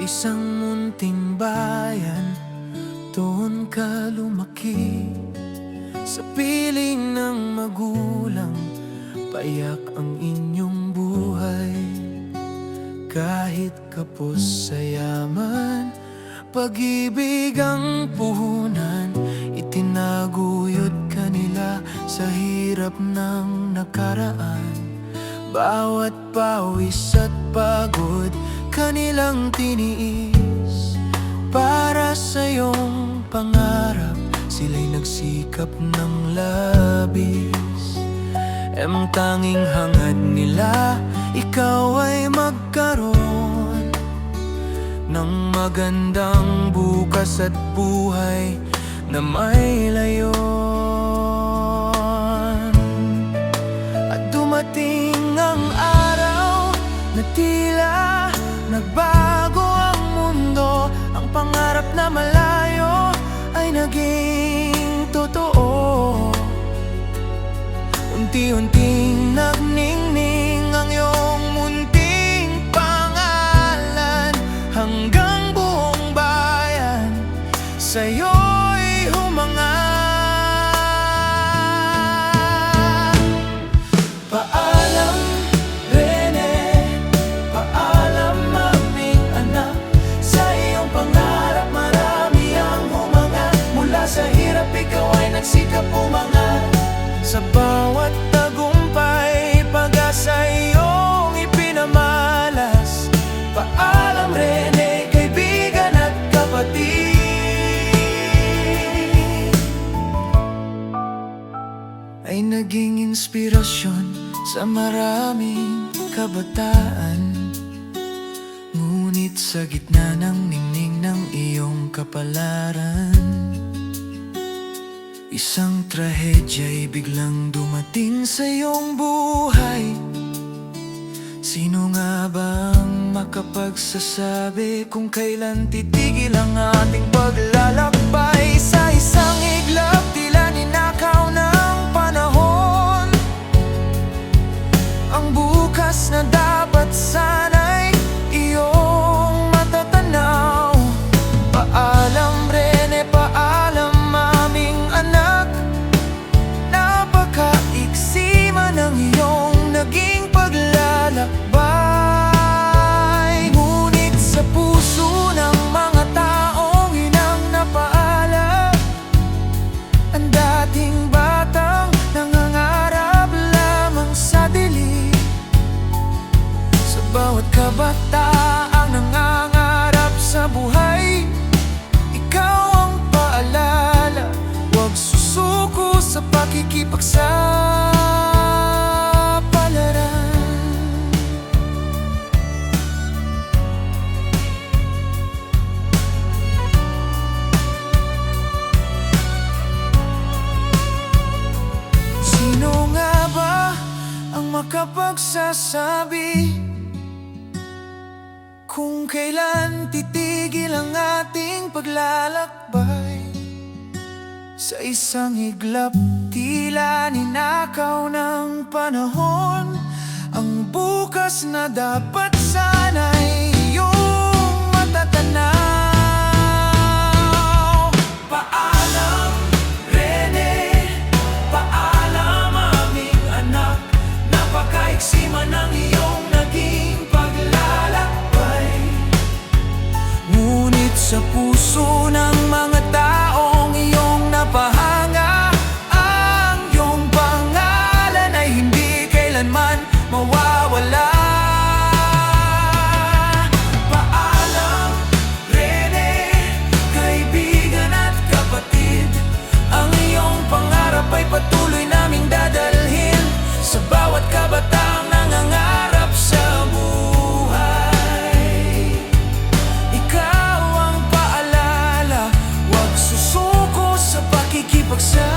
isang munting bayan, doon ka lumaki. Sa piling ng magulang, payak ang inyong buhay. Kahit kapos sa yaman, pag-ibig ang puhunan. Itinaguyod ka nila sa hirap ng nakaraan. Bawat pawis at pagod, kanilang tiniis. Para sa iyong pangarap, sila'y nagsikap ng labis. Ang tanging hangad nila, ikaw ay magkaroon ng magandang bukas at buhay na may layon. At dumating ang araw na tila nagbago ang mundo. Ang pangarap na malayo ay naging totoo. Unti-unting nagningning ang iyong munting pangalan, hanggang buong bayan sa'yo'y humangat. Paalam, Rene, paalam aming anak. Sa iyong pangarap marami ang humangat. Mula sa hirap ikaw ay nagsikap umangat. Sa bawat tagumpay, pag-asa iyong ipinamalas. Paalam, Rene, kaibigan at kapatid. Ay naging inspirasyon sa maraming kabataan. Ngunit sa gitna ng ningning ng iyong kapalaran, isang trahedya'y biglang dumating sa iyong buhay. Sino nga bang makapagsasabi kung kailan titigil ang ating paglalakbay? Sa isang iglap, tila ninakaw ng panahon ang bukas na dapat sana'y iyong matatanaw. Paalam, Rene, paalam aming anak. Napakaiksi man ang iyong naging paglalakbay. Ngunit sa puso ng mga taong inang napaalap, ang dating batang nangangarap lamang sa dilim. Sa bawat kabataang nangangarap sa buhay, ikaw ang paalala. Huwag susuko sa pakikipagsapalaran. Sino nga ba ang makapagsasabi kung kailan titigil ang ating paglalakbay? Sa isang iglap, tila ninakaw ng panahon ang bukas na dapat sana'y iyong matatanaw. Paalam, Rene, paalam aming anak. Napakaiksi man ang iyong naging paglalakbay. Ngunit sa puso ng mga taong iyong napahanga, ang iyong pangalan ay hindi kailanman mawawala. Paalam, Rene, kaibigan at kapatid. Ang iyong pangarap ay patuloy naming dadalhin sa bawat kabataang nangangarap sa buhay. Ikaw ang paalala, huwag susuko sa pakikipagsa